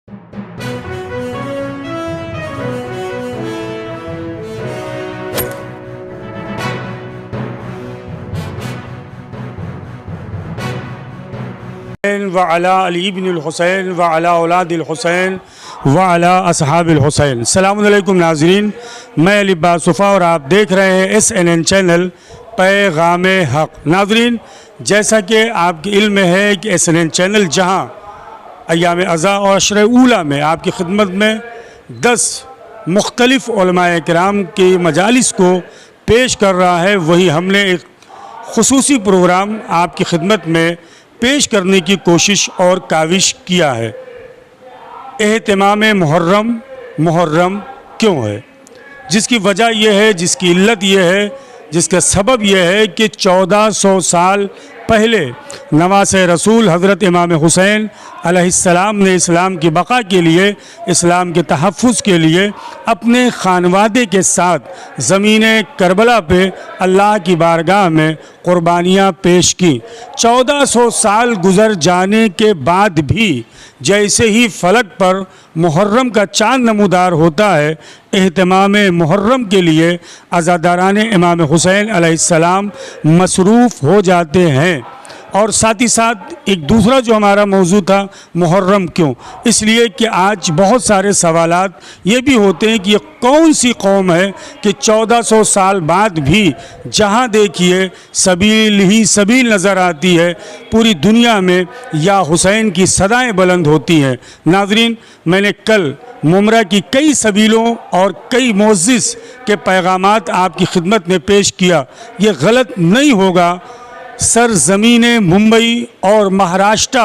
व अला अली इब्नुल हुसैन व अला औलादिल हुसैन व अला असहाबिल हुसैन। अस्सलामु अलैकुम नाज़रीन, मैं अली बासुफ़ा और आप देख रहे हैं SNN चैनल पैगाम हक़। नाज़रीन, जैसा कि आपके इल्म में है कि SNN चैनल जहां अय्याम अज़ा और अशर ऊला में आपकी खिदमत में 10 मुख्तलिफ़ उलमाए किराम की मजालिस को पेश कर रहा है, वही हमने एक खुसूसी प्रोग्राम आपकी खिदमत में पेश करने की कोशिश और काविश किया है। एहतमाम मुहर्रम क्यों है, जिसकी वजह यह है, जिसकी इल्लत यह है, जिसका सबब यह है कि 1400 साल पहले नवासे रसूल हज़रत इमाम हुसैन अलैहिस्सलाम ने इस्लाम की बका के लिए, इस्लाम के तहफ़्फ़ुज़ के लिए अपने ख़ानवादे के साथ ज़मीन करबला पे अल्लाह की बारगाह में क़ुरबानियाँ पेश की। 1400 साल गुज़र जाने के बाद भी जैसे ही फ़लक पर मुहर्रम का चाँद नमूदार होता है, एहतमाम मुहर्रम के लिए अज़ादारान इमाम हुसैन अलैहिस्सलाम मसरूफ़ हो जाते हैं। और साथ ही साथ एक दूसरा जो हमारा मौजू था, मुहर्रम क्यों, इसलिए कि आज बहुत सारे सवालात ये भी होते हैं कि ये कौन सी कौम है कि 1400 साल बाद भी जहाँ देखिए सबील ही सबील नज़र आती है, पूरी दुनिया में या हुसैन की सदाएं बुलंद होती हैं। नाज़रीन, मैंने कल मुमरा की कई सबीलों और कई मुअज़्ज़िज़ के पैगामात आपकी खिदमत में पेश किया। ये गलत नहीं होगा, सरज़मीन मुंबई और महाराष्ट्र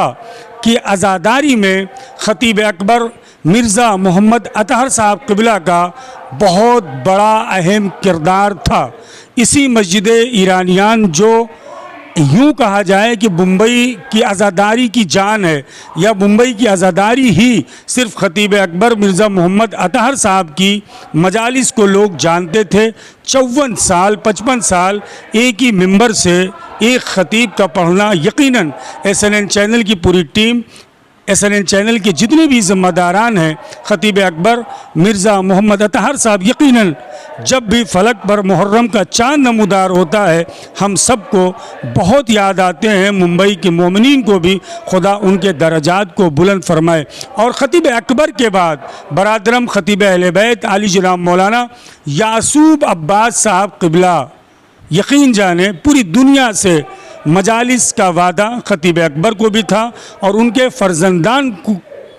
की आज़ादारी में ख़तीब अकबर मिर्ज़ा मोहम्मद अतहर साहब क़िबला का बहुत बड़ा अहम किरदार था। इसी मस्जिद ईरानियान जो यूँ कहा जाए कि मुंबई की आज़ादारी की जान है, या मुंबई की आज़ादारी ही सिर्फ़ ख़तीब अकबर मिर्ज़ा मोहम्मद अतहर साहब की मजालिस को लोग जानते थे। 54 साल 55 साल एक ही मिंबर से एक ख़तीब का पढ़ना, यकीनन SNN चैनल की पूरी टीम, SNN चैनल के जितने भी ज़िम्मेदारान हैं, ख़तीब अकबर मिर्ज़ा मोहम्मद अतहर साहब, यकीनन जब भी फ़लक पर मुहर्रम का चाँद नमूदार होता है, हम सबको बहुत याद आते हैं। मुंबई के मोमिनीन को भी खुदा उनके दर्जात को बुलंद फरमाए। और ख़तीब अकबर के बाद बरादरम ख़तीब अहले बैत आली जनाब मौलाना यासूब अब्बास साहब क़िबला, यकीन जाने पूरी दुनिया से मजालिस का वादा ख़तीब अकबर को भी था और उनके फ़र्जंदान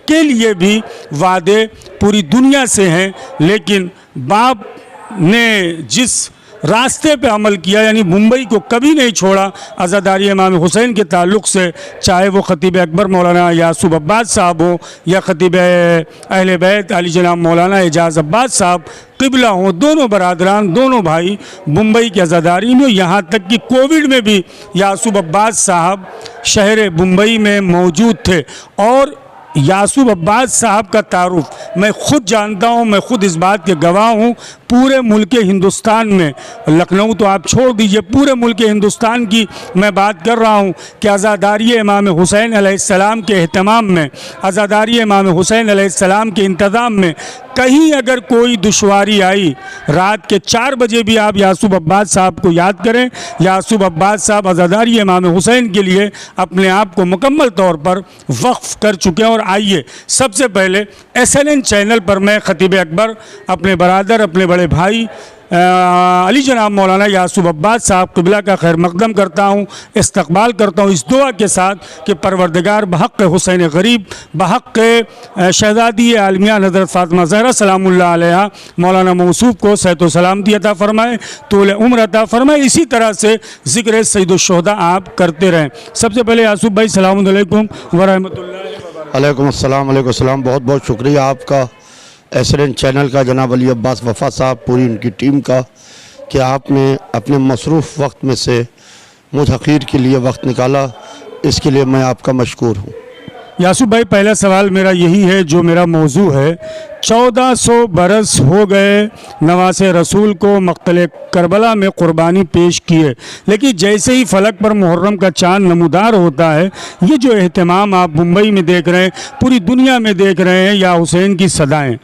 के लिए भी वादे पूरी दुनिया से हैं। लेकिन बाप ने जिस रास्ते पे अमल किया, यानी मुंबई को कभी नहीं छोड़ा अज़ादारी इमाम हुसैन के ताल्लुक़ से, चाहे वो ख़तीब अकबर मौलाना यासूब अब्बास साहब हो या ख़तीब अहले बैत आली जनाब मौलाना एजाज़ अब्बास साहब क़िबला हों, दोनों बरादरान, दोनों भाई मुंबई की आज़ादारी में, यहाँ तक कि कोविड में भी यासूब अब्बास साहब शहर मुंबई में मौजूद थे। और यासूब अब्बास साहब का तारुफ़ मैं ख़ुद जानता हूँ, मैं ख़ुद इस बात के गवाह हूँ। पूरे मुल्क हिंदुस्तान में, लखनऊ तो आप छोड़ दीजिए, पूरे मुल्क हिंदुस्तान की मैं बात कर रहा हूँ कि आज़ादारी इमाम हुसैन अलैहिस्सलाम के एहतमाम में, आज़ादारी इमाम हुसैन अलैहिस्सलाम के इंतज़ाम में कहीं अगर कोई दुश्वारी आई, रात के 4 बजे भी आप यासूब अब्बास साहब को याद करें। यासूब अब्बास साहब आज़ादारी इमाम हुसैन के लिए अपने आप को मुकम्मल तौर पर वक्फ़ कर चुके हैं। और आइए सबसे पहले SNN चैनल पर मैं ख़तीब अकबर, अपने बरादर, अपने बड़े भाई अली जनाब मौलाना यासूब अब्बास साहब क़िबला का खैर मक़दम करता हूँ, इस्तक़बाल करता हूँ इस दुआ के साथ कि परवरदिगार बहक़ हुसैन गरीब, बहक़ शहज़ादी आलमिया हज़रत फ़ातिमा ज़हरा सलामुल्लाह अलैहा मौलाना मौसूफ़ को सेहत व सलामती अता फ़रमाए, तूल उम्र अता फ़रमाए। इसी तरह से ज़िक्र सय्यदुश्शुहदा आप करते रहें। सबसे पहले यासूब भाई, सलाम अलैकुम व रहमतुल्लाहि व बरकातहू। अलैकुम अस्सलाम, बहुत बहुत शुक्रिया आपका SNN चैनल का, जनाब अली अब्बास वफ़ा साहब, पूरी उनकी टीम का, कि आपने अपने मसरूफ़ वक्त में से मुझ हक़ीर के लिए वक्त निकाला। इसके लिए मैं आपका मशकूर हूँ। यासूफ भाई, पहला सवाल मेरा यही है जो मेरा मौजू है। 1400 बरस हो गए नवासे रसूल को मक़तल करबला में क़ुरबानी पेश किए, लेकिन जैसे ही फलक पर मुहर्रम का चाँद नमूदार होता है, ये जो एहतमाम आप मुंबई में देख रहे हैं, पूरी दुनिया में देख रहे हैं, या हुसैन की सदाएं,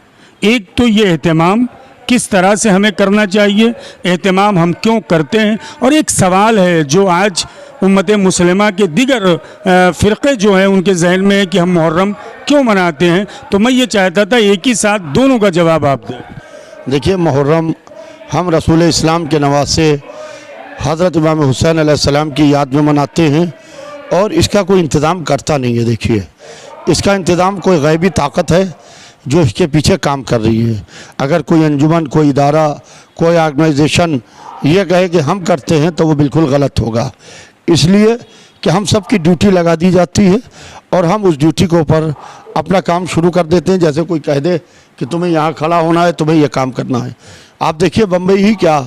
एक तो ये एहतमाम किस तरह से हमें करना चाहिए, एहतमाम हम क्यों करते हैं, और एक सवाल है जो आज उम्मत मुसलिमा के दीगर फ़िरक़े जो हैं उनके जहन में है कि हम मुहर्रम क्यों मनाते हैं। तो मैं ये चाहता था एक ही साथ दोनों का जवाब आप दें। देखिए, मुहर्रम हम रसूल इस्लाम के नवासे हज़रत इमाम हुसैन अलैहिस्सलाम की याद में मनाते हैं, और इसका कोई इंतज़ाम करता नहीं है। देखिए, इसका इंतज़ाम कोई गैबी ताकत है जो इसके पीछे काम कर रही है। अगर कोई अंजुमन, कोई इदारा, कोई ऑर्गेनाइजेशन ये कहे कि हम करते हैं तो वो बिल्कुल गलत होगा। इसलिए कि हम सब की ड्यूटी लगा दी जाती है और हम उस ड्यूटी के ऊपर अपना काम शुरू कर देते हैं। जैसे कोई कह दे कि तुम्हें यहाँ खड़ा होना है, तुम्हें ये काम करना है। आप देखिए, बम्बई ही क्या,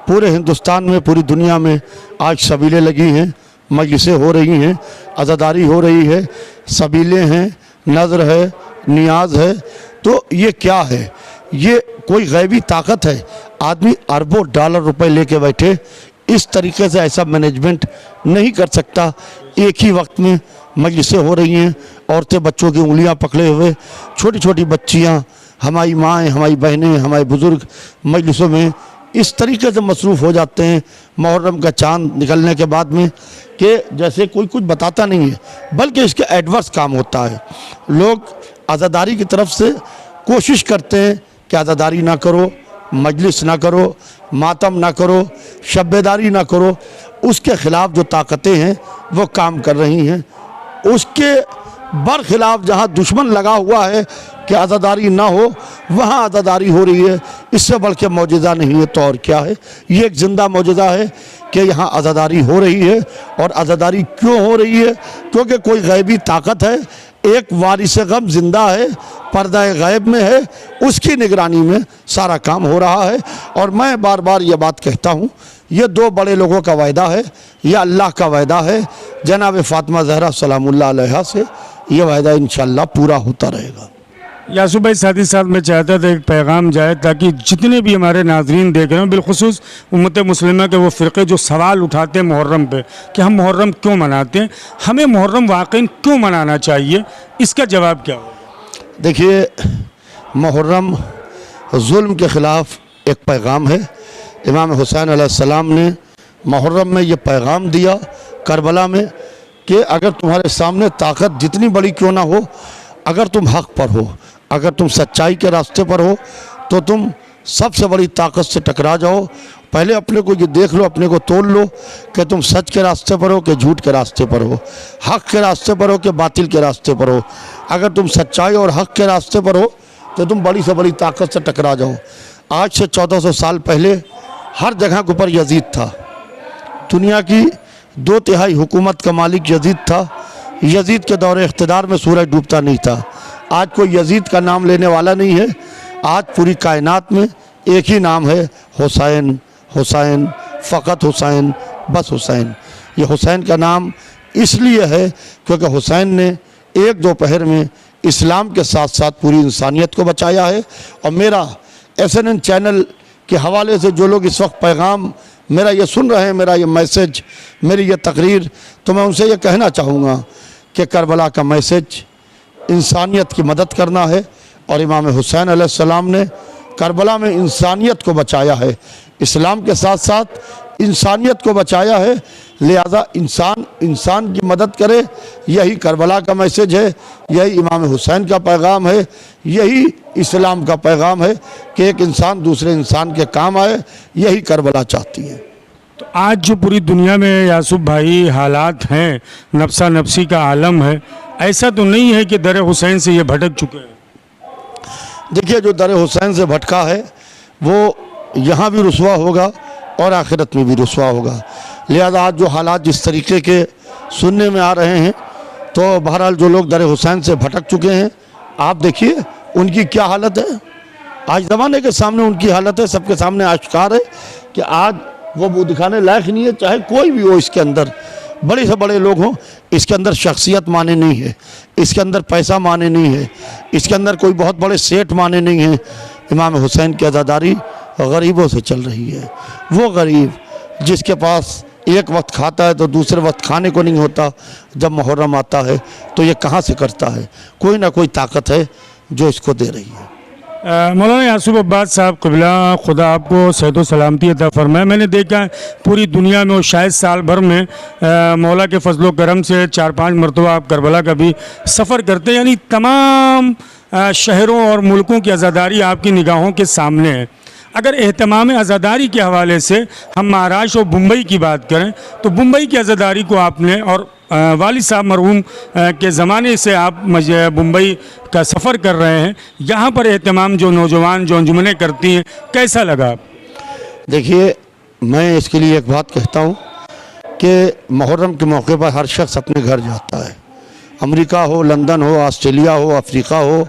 पूरे हिंदुस्तान में, पूरी दुनिया में आज सबीलें लगी हैं, मजलिसें हो रही हैं, अज़ादारी हो रही है, सबीलें हैं, नज़र है, नियाज है। तो ये क्या है? ये कोई गैबी ताकत है। आदमी अरबों डॉलर रुपए लेके बैठे इस तरीके से ऐसा मैनेजमेंट नहीं कर सकता। एक ही वक्त में मजलिसें हो रही हैं, औरतें बच्चों की उंगलियां पकड़े हुए, छोटी छोटी बच्चियां, हमारी माएँ, हमारी बहनें, हमारे बुज़ुर्ग मजलिसों में इस तरीके से मसरूफ़ हो जाते हैं मुहर्रम का चाँद निकलने के बाद में, कि जैसे कोई कुछ बताता नहीं है, बल्कि इसके एडवर्स काम होता है। लोग आज़ादारी की तरफ से कोशिश करते हैं कि आज़ादारी ना करो, मजलिस ना करो, मातम ना करो, शब्बेदारी ना करो। उसके ख़िलाफ़ जो ताकतें हैं वो काम कर रही हैं। उसके बरखिलाफ़ जहाँ दुश्मन लगा हुआ है कि आज़ादारी ना हो, वहाँ आज़ादारी हो रही है। इससे बढ़ के मौजज़ा नहीं है तो और क्या है? ये एक ज़िंदा मौजज़ा है कि यहाँ आज़ादारी हो रही है। और आज़ादारी क्यों हो रही है? क्योंकि कोई गैबी ताकत है, एक वारिस गम जिंदा है, पर्दा गैब में है, उसकी निगरानी में सारा काम हो रहा है। और मैं बार बार ये बात कहता हूँ, ये दो बड़े लोगों का वायदा है, यह अल्लाह का वायदा है जनाब फ़ातिमा ज़हरा सलामुल्लाह अलैहा से। ये वायदा इंशाअल्लाह पूरा होता रहेगा। यासूफ भाई, साथ ही साथ मैं चाहता था एक पैगाम जाए ताकि जितने भी हमारे नाजरीन देख रहे हैं, बिलखुसूस उम्मत मुस्लिमा के वो फ़िरक़े जो सवाल उठाते हैं मुहर्रम पे कि हम मुहर्रम क्यों मनाते हैं, हमें मुहर्रम वाकई क्यों मनाना चाहिए, इसका जवाब क्या होगा? देखिए, मुहर्रम जुल्म के ख़िलाफ़ एक पैगाम है। इमाम हुसैन अलैहिस्सलाम ने मुहर्रम में ये पैगाम दिया करबला में कि अगर तुम्हारे सामने ताकत जितनी बड़ी क्यों ना हो, अगर तुम हक़ पर हो, अगर तुम सच्चाई के रास्ते पर हो, तो तुम सबसे बड़ी ताकत से टकरा जाओ। पहले अपने को ये देख लो, अपने को तोल लो कि तुम सच के रास्ते पर हो कि झूठ के रास्ते पर हो, हक़ के रास्ते पर हो कि बातिल के रास्ते पर हो। अगर तुम सच्चाई और हक़ के रास्ते पर हो तो तुम बड़ी से बड़ी ताकत से टकरा जाओ। आज से 1400 साल पहले हर जगह के ऊपर यजीद था। दुनिया की 2/3 हुकूमत का मालिक यजीद था। यजीद के दौरे इख्तिदार में सूरज डूबता नहीं था। आज कोई यजीद का नाम लेने वाला नहीं है। आज पूरी कायनात में एक ही नाम है, हुसैन। हुसैन, फ़कत हुसैन, बस हुसैन। ये हुसैन का नाम इसलिए है क्योंकि हुसैन ने एक दोपहर में इस्लाम के साथ साथ पूरी इंसानियत को बचाया है। और मेरा SNN चैनल के हवाले से जो लोग इस वक्त पैगाम मेरा ये सुन रहे हैं, मेरा ये मैसेज, मेरी ये तकरीर, तो मैं उनसे ये कहना चाहूँगा कि करबला का मैसेज इंसानियत की मदद करना है। और इमाम हुसैन अलैहिस्सलाम ने करबला में इंसानियत को बचाया है, इस्लाम के साथ साथ इंसानियत को बचाया है। लिहाजा इंसान की मदद करे, यही करबला का मैसेज है, यही इमाम हुसैन का पैगाम है, यही इस्लाम का पैगाम है कि एक इंसान दूसरे इंसान के काम आए। यही करबला चाहती है। तो आज जो पूरी दुनिया में यासूफ भाई हालात हैं, नफसा नफसी का आलम है, ऐसा तो नहीं है कि दर हुसैन से ये भटक चुके हैं? देखिए, जो दर हुसैन से भटका है वो यहाँ भी रुसवा होगा और आखिरत में भी रुसवा होगा। लिहाजा आज जो हालात जिस तरीके के सुनने में आ रहे हैं, तो बहरहाल जो लोग दर हुसैन से भटक चुके हैं, आप देखिए उनकी क्या हालत है। आज ज़माने के सामने उनकी हालत है, सबके सामने आश्कार है कि आज वो दिखाने लायक नहीं है, चाहे कोई भी हो इसके अंदर। बड़े से बड़े लोग हों, इसके अंदर शख्सियत माने नहीं है, इसके अंदर पैसा माने नहीं है, इसके अंदर कोई बहुत बड़े सेठ माने नहीं हैं। इमाम हुसैन की अज़ादारी गरीबों से चल रही है। वो गरीब जिसके पास एक वक्त खाता है तो दूसरे वक्त खाने को नहीं होता, जब मुहर्रम आता है तो ये कहाँ से करता है? कोई ना कोई ताकत है जो इसको दे रही है। मौलाना यासूब अब्बास साहब क़िबला, खुदा आपको सेहत व सलामती अता फरमाए। मैंने देखा है पूरी दुनिया में और शायद साल भर में मौला के फजलो करम से 4-5 मरतबा आप करबला का भी सफ़र करते हैं, यानी तमाम शहरों और मुल्कों की आज़ादारी आपकी निगाहों के सामने है। अगर एहतमाम आज़ादारी के हवाले से हम महाराष्ट्र और मुंबई की बात करें तो मुंबई की आज़ादारी को आपने और वालिद साहब मरहूम के ज़माने से आप मुंबई का सफ़र कर रहे हैं, यहाँ पर एहतमाम जो नौजवान जो अंजुमनें करती हैं, कैसा लगा? देखिए, मैं इसके लिए एक बात कहता हूँ कि मुहर्रम के मौके पर हर शख्स अपने घर जाता है। अमेरिका हो, लंदन हो, ऑस्ट्रेलिया हो, अफ्रीका हो,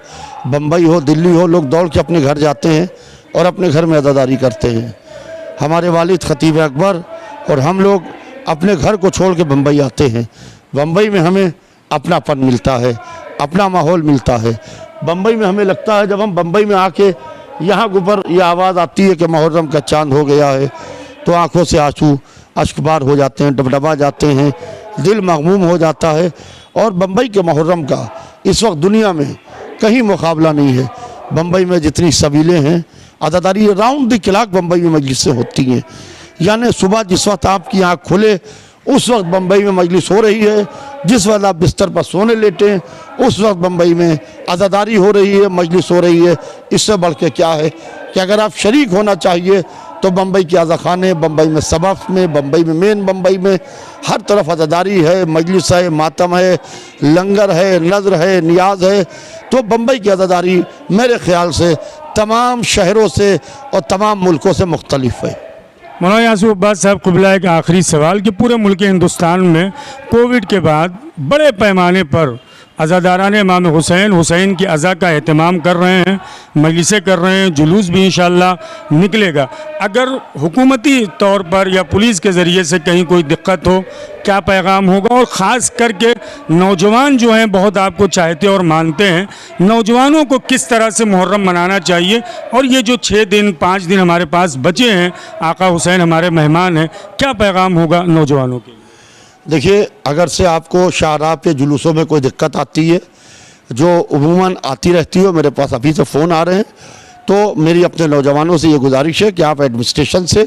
बम्बई हो, दिल्ली हो, लोग दौड़ के अपने घर जाते हैं और अपने घर में अज़ादारी करते हैं। हमारे वालिद खतीब अकबर और हम लोग अपने घर को छोड़ के बम्बई आते हैं। बम्बई में हमें अपनापन मिलता है, अपना माहौल मिलता है। बम्बई में हमें लगता है, जब हम बम्बई में आके यहाँ के ऊपर ये आवाज़ आती है कि मुहर्रम का चांद हो गया है, तो आँखों से आंसू अश्कबार हो जाते हैं, डबडबा जाते हैं, दिल मगमूम हो जाता है। और बम्बई के मुहर्रम का इस वक्त दुनिया में कहीं मुकाबला नहीं है। बम्बई में जितनी सबीलें हैं, अज़ादारी राउंड द क्लॉक बम्बई में मजलिसें होती हैं। यानी सुबह जिस वक्त आपकी आँख खुले उस वक्त बम्बई में मजलिस हो रही है, जिस वक्त आप बिस्तर पर सोने लेटे उस वक्त बम्बई में अज़ादारी हो रही है, मजलिस हो रही है। इससे बढ़ के क्या है कि अगर आप शरीक होना चाहिए तो बम्बई के आज़ाखाने, बम्बई में सबफ में, बम्बई में मेन बम्बई में हर तरफ अज़ादारी है, मजलिस है, मातम है, लंगर है, नज़र है, नियाज है। तो बम्बई की अज़ादारी मेरे ख़्याल से तमाम शहरों से और तमाम मुल्कों से मुख्तलिफ है। मौलाना यासूब अब्बास साहब क़िबला, एक आखिरी सवाल कि पूरे मुल्क हिंदुस्तान में कोविड के बाद बड़े पैमाने पर अज़ादारान इमाम हुसैन की अज़ा का एहतमाम कर रहे हैं, मजलिसें कर रहे हैं, जुलूस भी इंशाअल्लाह निकलेगा। अगर हुकूमती तौर पर या पुलिस के ज़रिए से कहीं कोई दिक्कत हो, क्या पैगाम होगा? और ख़ास करके नौजवान जो हैं बहुत आपको चाहते और मानते हैं, नौजवानों को किस तरह से मुहर्रम मनाना चाहिए? और ये जो 6 दिन 5 दिन हमारे पास बचे हैं, आका हुसैन हमारे मेहमान हैं, क्या पैगाम होगा नौजवानों के? देखिए, अगर से आपको शाहराह पे जुलूसों में कोई दिक्कत आती है, जो उमूमन आती रहती है, मेरे पास अभी से फ़ोन आ रहे हैं, तो मेरी अपने नौजवानों से ये गुजारिश है कि आप एडमिनिस्ट्रेशन से,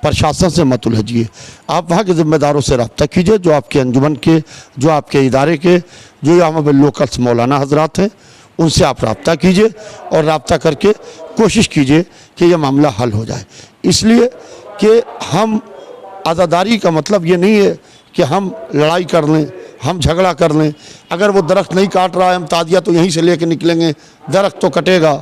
प्रशासन से मत उलझिए। आप वहाँ के ज़िम्मेदारों से रब्ता कीजिए, जो आपके अंजुमन के, जो आपके इदारे के, जो यहाँ पर लोकल्स मौलाना हजरात हैं, उनसे आप रब्ता कीजिए और रब्ता करके कोशिश कीजिए कि यह मामला हल हो जाए। इसलिए कि हम आज़ादारी का मतलब ये नहीं है कि हम लड़ाई कर लें, हम झगड़ा कर लें। अगर वो दरख्त नहीं काट रहा है, हम ताजिया तो यहीं से लेके निकलेंगे, दरख्त तो कटेगा,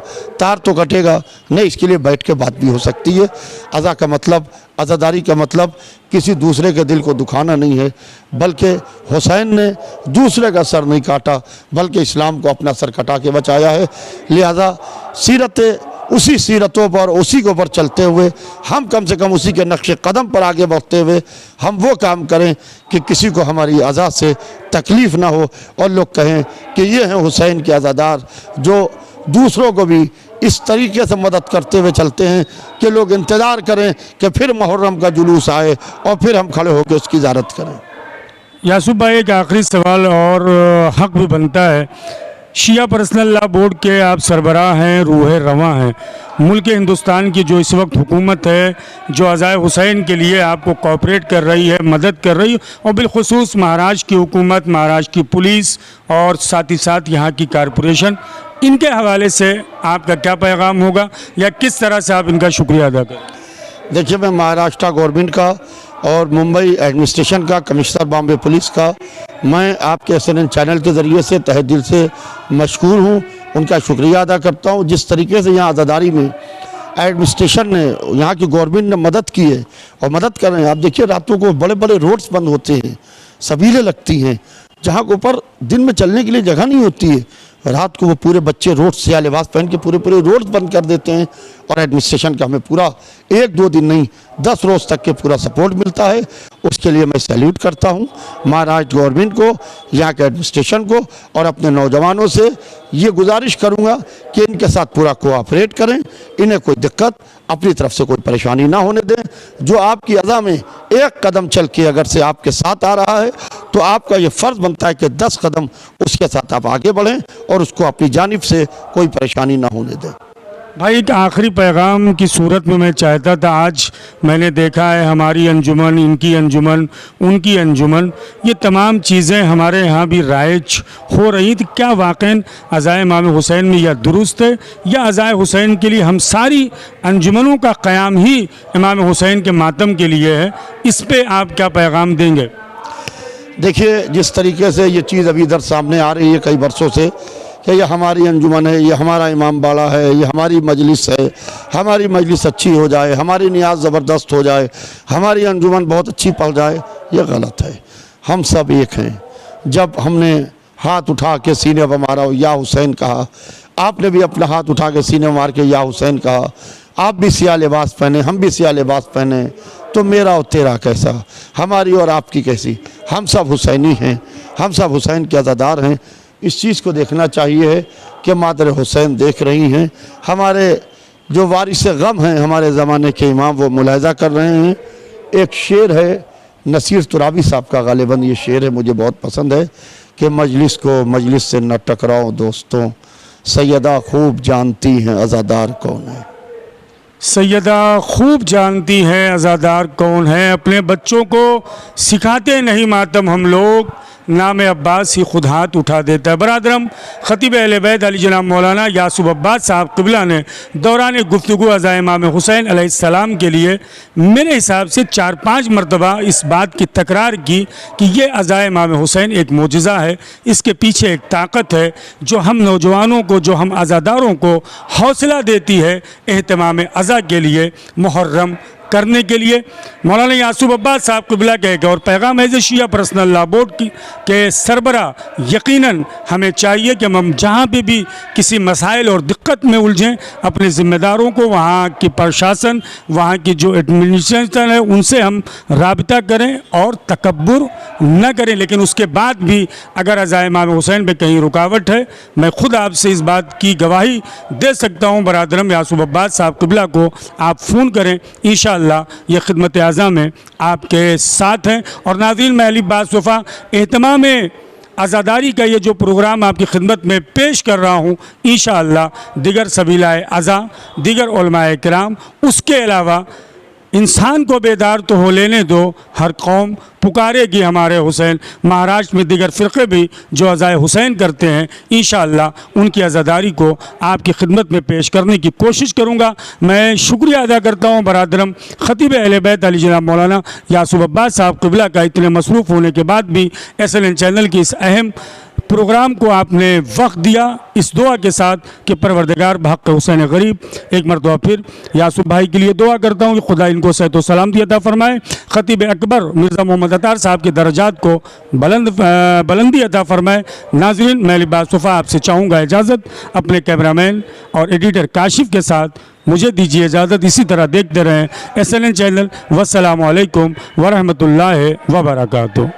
तार तो कटेगा नहीं। इसके लिए बैठ के बात भी हो सकती है। अज़ा का मतलब, अज़ादारी का मतलब किसी दूसरे के दिल को दुखाना नहीं है, बल्कि हुसैन ने दूसरे का सर नहीं काटा, बल्कि इस्लाम को अपना सर कटा के बचाया है। लिहाजा सीरत, उसी सीरतों पर, उसी के ऊपर चलते हुए हम कम से कम उसी के नक्श कदम पर आगे बढ़ते हुए हम वो काम करें कि किसी को हमारी अज़ा से तकलीफ़ ना हो और लोग कहें कि ये हैं हुसैन के अज़ादार, जो दूसरों को भी इस तरीके से मदद करते हुए चलते हैं कि लोग इंतज़ार करें कि फिर मुहर्रम का जुलूस आए और फिर हम खड़े होकर उसकी ज़ियारत करें। यासूब भाई, एक आखिरी सवाल और हक़ भी बनता है। शिया पर्सनल लॉ बोर्ड के आप सरबराह हैं, रूह रवां हैं। मुल्क हिंदुस्तान की जो इस वक्त हुकूमत है, जो अज़ाए हुसैन के लिए आपको कोऑपरेट कर रही है, मदद कर रही है, और बिलखुसूस महाराष्ट्र की हुकूमत, महाराष्ट्र की पुलिस और साथ ही साथ यहाँ की कारपोरेशन, इनके हवाले से आपका क्या पैगाम होगा या किस तरह से आप इनका शुक्रिया अदा करें? देखिए, मैं महाराष्ट्र गवर्नमेंट का और मुंबई एडमिनिस्ट्रेशन का, कमिश्नर बॉम्बे पुलिस का, मैं आपके SNN चैनल के ज़रिए से तहे दिल से मशकूर हूँ, उनका शुक्रिया अदा करता हूँ। जिस तरीके से यहाँ अज़ादारी में एडमिनिस्ट्रेशन ने, यहाँ की गवर्नमेंट ने मदद की है और मदद कर रहे हैं। आप देखिए, रातों को बड़े बड़े रोड्स बंद होते हैं, सबीलें लगती हैं, जहाँ के ऊपर दिन में चलने के लिए जगह नहीं होती है। रात को वो पूरे बच्चे रोड से या लिबास पहन के पूरे रोड्स बंद कर देते हैं और एडमिनिस्ट्रेशन का हमें पूरा 1-2 दिन नहीं 10 रोज़ तक के पूरा सपोर्ट मिलता है। उसके लिए मैं सैल्यूट करता हूँ महाराष्ट्र गवर्नमेंट को, यहाँ के एडमिनिस्ट्रेशन को, और अपने नौजवानों से ये गुजारिश करूँगा कि इनके साथ पूरा कोऑपरेट करें, इन्हें कोई दिक्कत अपनी तरफ से कोई परेशानी ना होने दें। जो आपकी अज़ा में एक कदम चल के अगर से आपके साथ आ रहा है तो आपका ये फ़र्ज़ बनता है कि 10 कदम उसके साथ आप आगे बढ़ें और उसको अपनी जानिब से कोई परेशानी ना होने दें। भाई एक आखिरी पैगाम की सूरत में मैं चाहता था, आज मैंने देखा है हमारी अंजुमन, इनकी अंजुमन, उनकी अंजुमन, ये तमाम चीज़ें हमारे यहाँ भी राइज हो रही थी। क्या वाक़ई अज़ाए इमाम हुसैन में यह दुरुस्त है, या अज़ाए हुसैन के लिए हम सारी अंजुमनों का क़याम ही इमाम हुसैन के मातम के लिए है? इस पे आप क्या पैगाम देंगे? देखिए, जिस तरीके से ये चीज़ अभी इधर सामने आ रही है कई वर्षों से कि ये हमारी अंजुमन है, ये हमारा इमाम बाड़ा है, ये हमारी मजलिस है, हमारी मजलिस अच्छी हो जाए, हमारी नियाज ज़बरदस्त हो जाए, हमारी अंजुमन बहुत अच्छी पड़ जाए, ये गलत है। हम सब एक हैं। जब हमने हाथ उठा के सीने पर मारा, या हुसैन कहा, आपने भी अपना हाथ उठा के सीने मार के या हुसैन कहा, आप भी सिया लिबास पहने, हम भी सिया लिबास पहने, तो मेरा और तेरा कैसा, हमारी और आपकी कैसी? हम सब हुसैनी हैं, हम सब हुसैन के अज़ादार हैं। इस चीज़ को देखना चाहिए कि मादर हुसैन देख रही हैं, हमारे जो वारिस गम हैं, हमारे ज़माने के इमाम, वो मुलाहिज़ा कर रहे हैं। एक शेर है नसीर तुराबी साहब का, गालिबन ये शेर है, मुझे बहुत पसंद है कि मजलिस को मजलिस से न टकराओ दोस्तों, सैयदा खूब जानती हैं अज़ादार कौन है। सैयदा खूब जानती हैं अज़ादार कौन है। अपने बच्चों को सिखाते नहीं मातम हम लोग, नाम अब्बास ही खुद हाथ उठा देता है। बरादरम, ख़तीब अहले बैत अली जनाब मौलाना यासूब अब्बास साहब क़िबला ने दौरान गुफ्तगू अज़ाए इमाम हुसैन अलैहिस्सलाम के लिए मेरे हिसाब से 4-5 मरतबा इस बात की तकरार की कि ये अज़ाए इमाम हुसैन एक मोजिज़ा है, इसके पीछे एक ताकत है जो हम नौजवानों को, जो हम अज़ादारों को हौसला देती है एहतमाम अज़ा के लिए, मुहर्रम करने के लिए। मौलाना यासूब अब्बास साहब क़िबला कहेगा और पैगाम एज़ शिया पर्सनल लॉ बोर्ड के सरबरा, यकीनन हमें चाहिए कि हम जहाँ पे भी किसी मसाइल और दिक्कत में उलझें, अपने ज़िम्मेदारों को, वहाँ की प्रशासन, वहाँ की जो एडमिनिस्ट्रेशन है, उनसे हम राबिता करें और तकब्बुर न करें। लेकिन उसके बाद भी अगर अज़ाए इमाम हुसैन पे कहीं रुकावट है, मैं खुद आपसे इस बात की गवाही दे सकता हूँ। बरादरम यासूब अब्बास साहब क़िबला को आप फ़ोन करें, इंशाअल्लाह ये खिदमत आज़ा में आपके साथ हैं। और नाज़रीन, मैं अली अब्बास वफ़ा एहतमाम अज़ादारी का ये जो प्रोग्राम आपकी खिदमत में पेश कर रहा हूँ, इंशाअल्लाह दिगर सबीलाए अज़ा, दिगर उलमाए किराम, उसके अलावा इंसान को बेदार तो हो लेने दो, हर कौम पुकारेगी हमारे हुसैन। महाराष्ट्र में दिगर फ़िरक़े भी जो अज़ाए हुसैन करते हैं, इंशाअल्लाह उनकी अज़ादारी को आपकी खिदमत में पेश करने की कोशिश करूँगा। मैं शुक्रिया अदा करता हूँ बरादरम ख़तीब अहले बैत अली जनाब मौलाना यासूब अब्बास साहब क़िबला का, इतने मसरूफ़ होने के बाद भी SLN चैनल की इस अहम प्रोग्राम को आपने वक्त दिया, इस दुआ के साथ कि परवरदिगार बहक़ हुसैन गरीब एक मरतबा फिर यासूब भाई के लिए दुआ करता हूँ कि खुदा इनको सेहत व सलामती अता फ़रमाए, ख़तीब अकबर मिर्ज़ा मोहम्मद अतार साहब के दर्जात को बुलंदी अता फ़रमाए। नाज़रीन, मैं अली अब्बास वफ़ा आपसे चाहूँगा इजाज़त, अपने कैमरामैन और एडिटर काशिफ़ के साथ मुझे दीजिए इजाज़त। इसी तरह देखते रहें SLN चैनल। वस्सलामु अलैकुम वरहमतुल्लाहि व बरकातुहू।